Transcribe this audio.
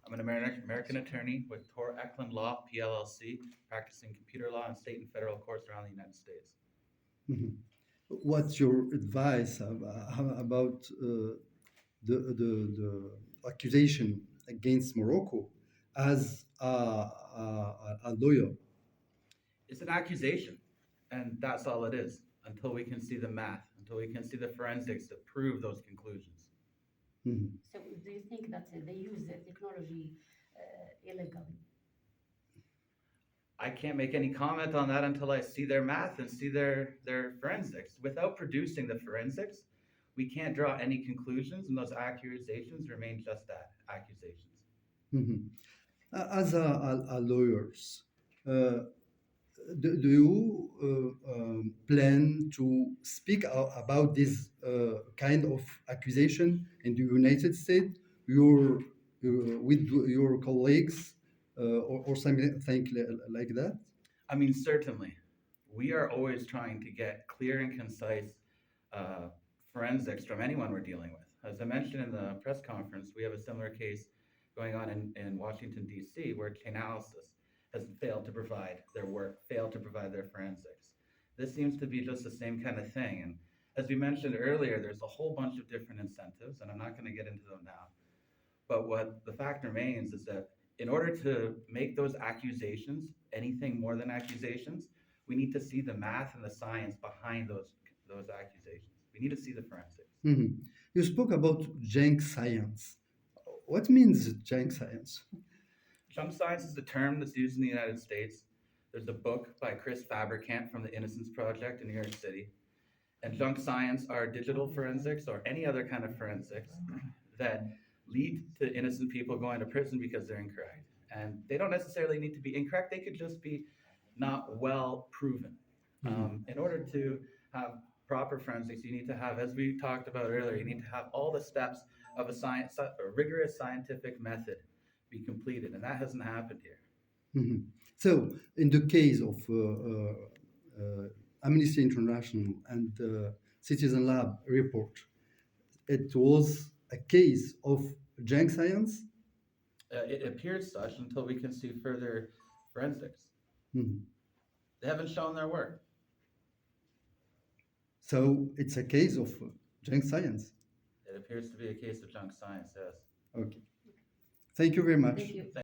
I'm an American attorney with Tor Eklund Law, PLLC, practicing computer law in state and federal courts around the United States. Mhm. What's your advice about the accusation against Morocco as a lawyer? It's an accusation, and that's all it is until we can see the math, until we can see the forensics to prove those conclusions. Mhm. So do you think that they use the technology illegally? I can't make any comment on that until I see their math and see their forensics. Without producing the forensics, we can't draw any conclusions, and those accusations remain just that, accusations. Mhm. As a lawyers, uh, do you plan to speak about this kind of accusation in the United States, your with your colleagues, or something like that? I mean, certainly, we are always trying to get clear and concise uh, forensics from anyone we're dealing with. As I mentioned in the press conference, we have a similar case going on in Washington, D.C., where Chainalysis has failed to provide their work, failed to provide their forensics. This seems to be just the same kind of thing. And as we mentioned earlier, there's a whole bunch of different incentives, and I'm not going to get into them now. But what the fact remains is that in order to make those accusations anything more than accusations, we need to see the math and the science behind those accusations. We need to see the forensics. Mhm. You spoke about junk science. What means junk science? Junk science is a term that's used in the United States. There's a book by Chris Fabricant from the Innocence Project in New York City. And junk science are digital forensics or any other kind of forensics that lead to innocent people going to prison because they're incorrect. And they don't necessarily need to be incorrect, they could just be not well proven. In order to have proper forensics, you need to have, as we talked about earlier, you need to have all the steps of a rigorous scientific method be completed, and that hasn't happened here. Mhm. So, in the case of Amnesty International and Citizen Lab report, it was a case of junk science. It appears such until we can see further forensics. Mhm. They haven't shown their work. So, it's a case of junk science. It appears to be a case of junk science, yes. Okay. Thank you very much. Thank you.